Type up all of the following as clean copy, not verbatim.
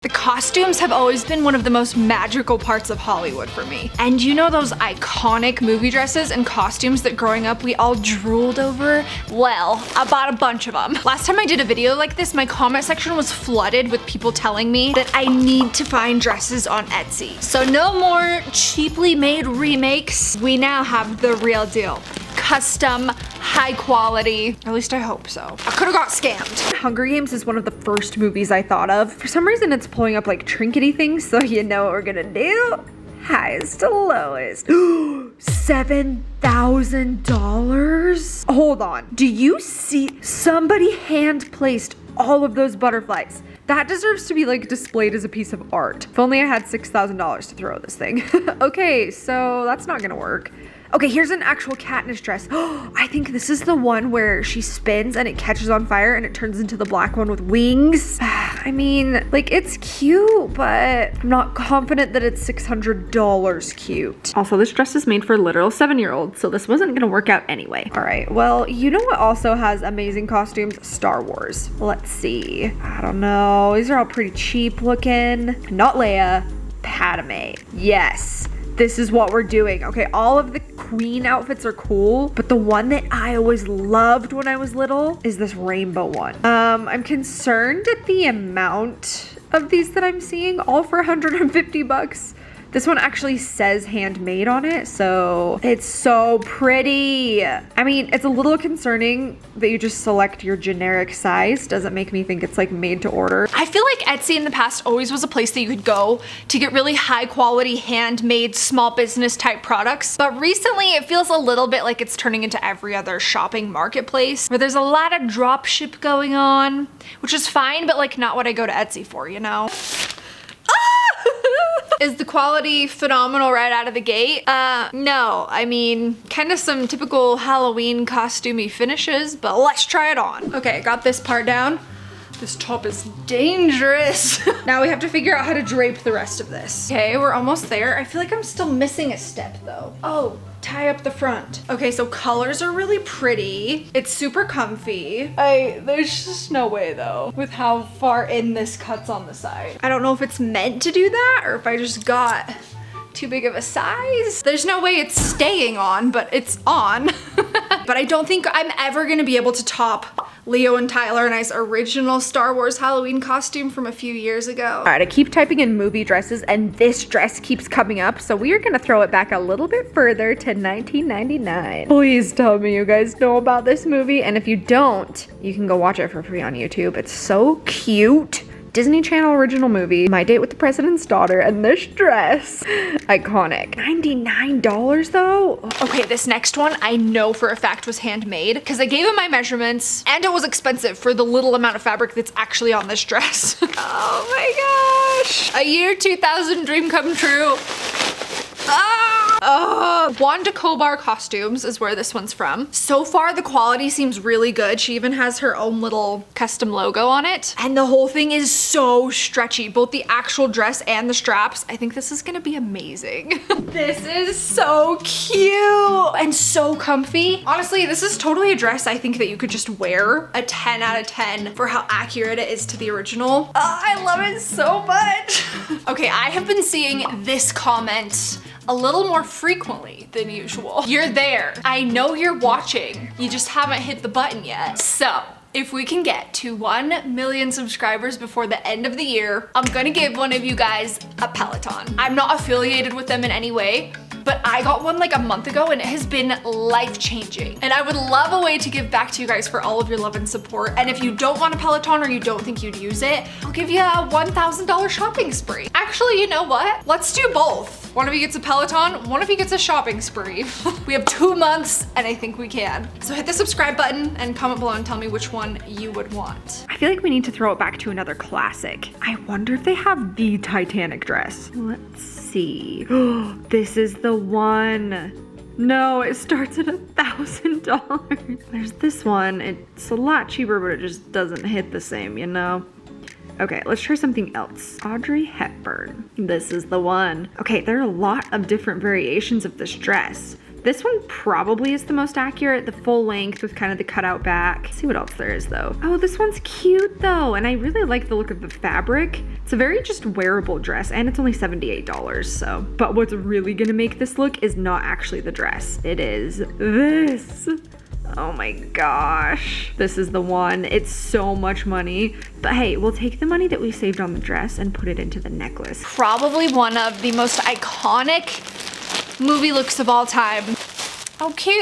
The costumes have always been one of the most magical parts of Hollywood for me. And you know those iconic movie dresses and costumes that growing up we all drooled over? Well, I bought a bunch of them. Last time I did a video like this, my comment section was flooded with people telling me that I need to find dresses on Etsy. So no more cheaply made remakes. We now have the real deal. Custom, high quality. At least I hope so. I could've got scammed. Hunger Games is one of the first movies I thought of. For some reason it's pulling up like trinkety things, so you know what we're gonna do. Highest to lowest. $7,000? Hold on. Do you see? Somebody hand placed all of those butterflies. That deserves to be like displayed as a piece of art. If only I had $6,000 to throw at this thing. Okay, so that's not gonna work. Okay, here's an actual Katniss dress. I think this is the one where she spins and it catches on fire and it turns into the black one with wings. I mean, like, it's cute, but I'm not confident that it's $600 cute. Also, this dress is made for literal 7-year-olds, so this wasn't gonna work out anyway. All right, well, you know what also has amazing costumes? Star Wars. Let's see. I don't know. These are all pretty cheap looking. Not Leia, Padme. Yes. This is what we're doing. Okay, all of the queen outfits are cool, but the one that I always loved when I was little is this rainbow one. I'm concerned at the amount of these that I'm seeing, all for 150 bucks. This one actually says handmade on it, so it's so pretty. I mean, it's a little concerning that you just select your generic size. Doesn't make me think it's like made to order. I feel like Etsy in the past always was a place that you could go to get really high quality, handmade, small business type products. But recently it feels a little bit like it's turning into every other shopping marketplace where there's a lot of drop ship going on, which is fine, but like not what I go to Etsy for, you know? Is the quality phenomenal right out of the gate? No. I mean, kind of some typical Halloween costumey finishes, but let's try it on. Okay, I got this part down. This top is dangerous. Now we have to figure out how to drape the rest of this. Okay, we're almost there. I feel like I'm still missing a step though. Oh, tie up the front. Okay, so colors are really pretty. It's super comfy. There's just no way though, with how far in this cuts on the side. I don't know if it's meant to do that or if I just got too big of a size. There's no way it's staying on, but it's on. But I don't think I'm ever gonna be able to top Leo and Tyler and I's original Star Wars Halloween costume from a few years ago. All right, I keep typing in movie dresses and this dress keeps coming up, so we are gonna throw it back a little bit further to 1999. Please tell me you guys know about this movie, and if you don't, you can go watch it for free on YouTube. It's so cute. Disney Channel original movie, My Date with the President's Daughter, and this dress. Iconic. $99 though? Okay, this next one I know for a fact was handmade because I gave him my measurements and it was expensive for the little amount of fabric that's actually on this dress. Oh my gosh. A year 2000 dream come true. Wanda Kobar Costumes is where this one's from. So far the quality seems really good. She even has her own little custom logo on it. And the whole thing is so stretchy, both the actual dress and the straps. I think this is gonna be amazing. This is so cute and so comfy. Honestly, this is totally a dress I think that you could just wear. A 10 out of 10 for how accurate it is to the original. Oh, I love it so much. Okay, I have been seeing this comment a little more frequently than usual. You're there. I know you're watching. You just haven't hit the button yet. So, if we can get to 1 million subscribers before the end of the year, I'm gonna give one of you guys a Peloton. I'm not affiliated with them in any way, but I got one like a month ago and it has been life-changing. And I would love a way to give back to you guys for all of your love and support. And if you don't want a Peloton or you don't think you'd use it, I'll give you a $1,000 shopping spree. Actually, you know what? Let's do both. One of you gets a Peloton, one of you gets a shopping spree. We have 2 months and I think we can. So hit the subscribe button and comment below and tell me which one you would want. I feel like we need to throw it back to another classic. I wonder if they have the Titanic dress. Let's see. This is the one. No, it starts at $1,000. There's this one. It's a lot cheaper, but it just doesn't hit the same, you know? Okay, let's try something else. Audrey Hepburn. This is the one. Okay, there are a lot of different variations of this dress. This one probably is the most accurate, the full length with kind of the cutout back. Let's see what else there is though. Oh, this one's cute though, and I really like the look of the fabric. It's a very just wearable dress, and it's only $78, so. But what's really gonna make this look is not actually the dress. It is this. Oh my gosh. This is the one. It's so much money. But hey, we'll take the money that we saved on the dress and put it into the necklace. Probably one of the most iconic movie looks of all time. Oh, cute.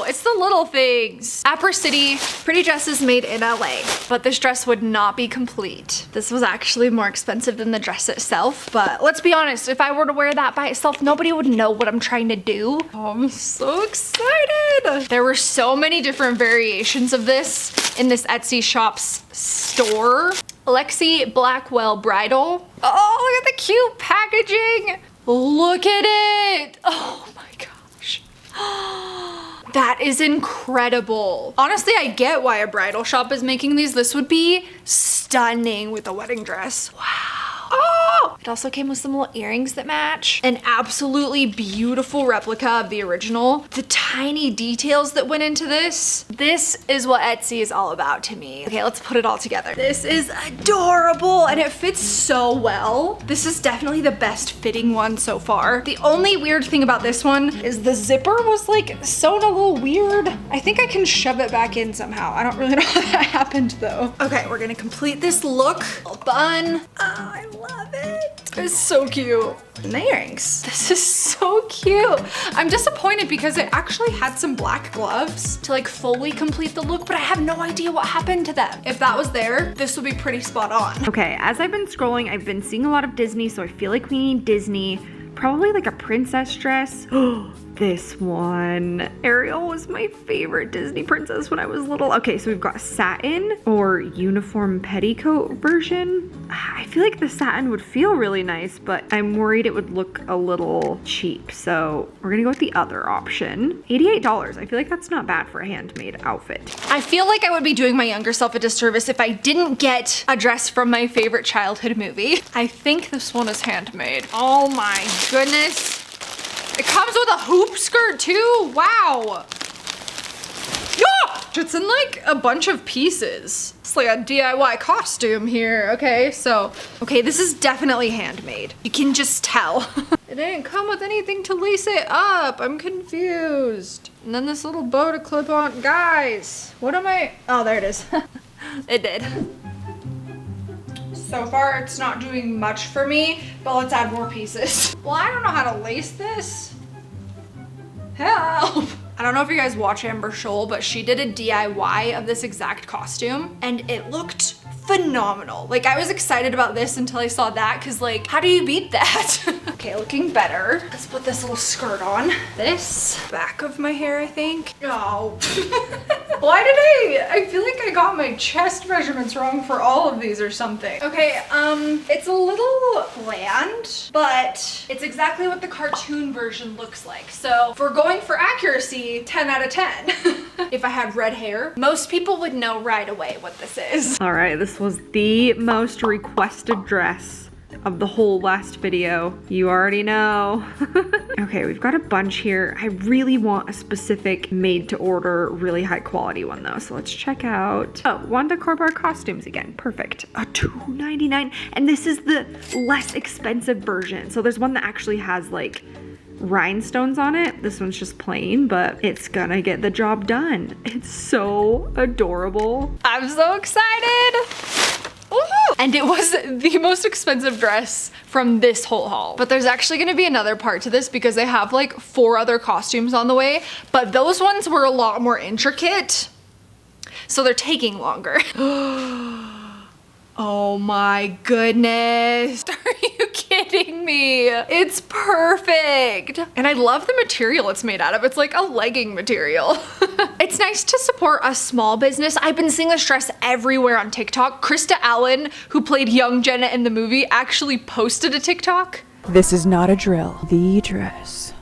It's the little things. Apper City, pretty dresses made in LA, but this dress would not be complete. This was actually more expensive than the dress itself, but let's be honest, if I were to wear that by itself, nobody would know what I'm trying to do. Oh, I'm so excited. There were so many different variations of this in this Etsy shop's store. Alexi Blackwell Bridal. Oh, look at the cute packaging. Look at it. Oh my gosh. That is incredible. Honestly, I get why a bridal shop is making these. This would be stunning with a wedding dress. Wow. Oh! It also came with some little earrings that match. An absolutely beautiful replica of the original. The tiny details that went into this. This is what Etsy is all about to me. Okay, let's put it all together. This is adorable and it fits so well. This is definitely the best fitting one so far. The only weird thing about this one is the zipper was like sewn a little weird. I think I can shove it back in somehow. I don't really know how that happened though. Okay, we're gonna complete this look. Little bun. Oh, I love it. It's so cute. And the earrings. This is so cute. I'm disappointed because it actually had some black gloves to like fully complete the look, but I have no idea what happened to them. If that was there, this would be pretty spot on. Okay, as I've been scrolling, I've been seeing a lot of Disney, so I feel like we need Disney. Probably like a princess dress. This one. Ariel was my favorite Disney princess when I was little. Okay, so we've got satin or uniform petticoat version. I feel like the satin would feel really nice, but I'm worried it would look a little cheap. So we're gonna go with the other option. $88. I feel like that's not bad for a handmade outfit. I feel like I would be doing my younger self a disservice if I didn't get a dress from my favorite childhood movie. I think this one is handmade. Oh my goodness. It comes with a hoop skirt too, wow. Yeah! It's in like a bunch of pieces. It's like a DIY costume here, okay? So, okay, this is definitely handmade. You can just tell. It didn't come with anything to lace it up. I'm confused. And then this little bow to clip on. Guys, what am I? Oh, there it is. It did. So far, it's not doing much for me, but let's add more pieces. Well, I don't know how to lace this. Help! I don't know if you guys watch Amber Scholl, but she did a DIY of this exact costume, and it looked phenomenal. Like, I was excited about this until I saw that, because like, how do you beat that? Okay, looking better. Let's put this little skirt on. This back of my hair, I think. Oh. Why did I feel like I got my chest measurements wrong for all of these or something. Okay, it's a little bland, but it's exactly what the cartoon version looks like. So if we're going for accuracy, 10 out of 10. If I had red hair, most people would know right away what this is. All right, this was the most requested dress of the whole last video. You already know. Okay, we've got a bunch here. I really want a specific made to order, really high quality one though. So let's check out, oh, Wanda Corbar costumes again. Perfect. A $2.99. And this is the less expensive version. So there's one that actually has like rhinestones on it. This one's just plain, but it's gonna get the job done. It's so adorable. I'm so excited. And it was the most expensive dress from this whole haul. But there's actually gonna be another part to this because they have like 4 other costumes on the way, but those ones were a lot more intricate, so they're taking longer. Oh my goodness. Are you kidding me? It's perfect. And I love the material it's made out of. It's like a legging material. It's nice to support a small business. I've been seeing this dress everywhere on TikTok. Krista Allen, who played young Jenna in the movie, actually posted a TikTok. This is not a drill. The dress.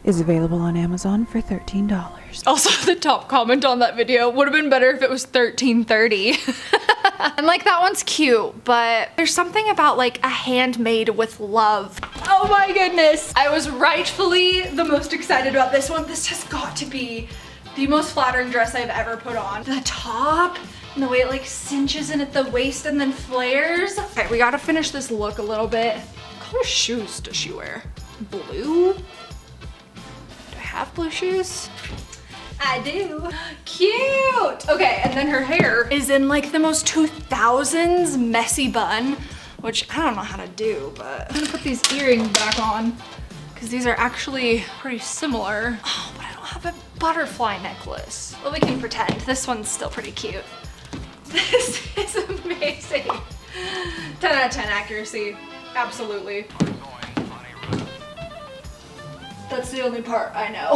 is available on Amazon for $13. Also, the top comment on that video would have been better if it was $13.30. I'm like, that one's cute, but there's something about like a handmade with love. Oh my goodness. I was rightfully the most excited about this one. This has got to be the most flattering dress I've ever put on. The top and the way it like cinches in at the waist and then flares. Okay, we gotta finish this look a little bit. What color shoes does she wear? Blue? Do I have blue shoes? I do. Cute. Okay, and then her hair is in like the most 2000s messy bun, which I don't know how to do, but I'm gonna put these earrings back on because these are actually pretty similar. Oh, but I don't have a butterfly necklace. Well, we can pretend. This one's still pretty cute. This is amazing. 10 out of 10 accuracy. Absolutely. That's the only part I know.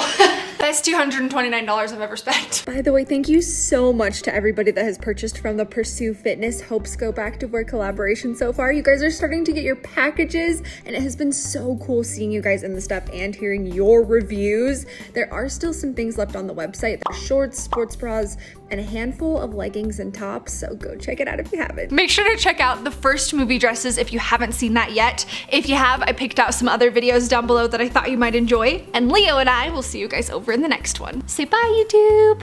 Best $229 I've ever spent. By the way, thank you so much to everybody that has purchased from the Pursue Fitness HopeScope Activewear collaboration so far. You guys are starting to get your packages, and it has been so cool seeing you guys in the stuff and hearing your reviews. There are still some things left on the website. There's shorts, sports bras, and a handful of leggings and tops, so go check it out if you haven't. Make sure to check out the first movie dresses if you haven't seen that yet. If you have, I picked out some other videos down below that I thought you might enjoy. And Leo and I will see you guys over in the next one. Say bye, YouTube!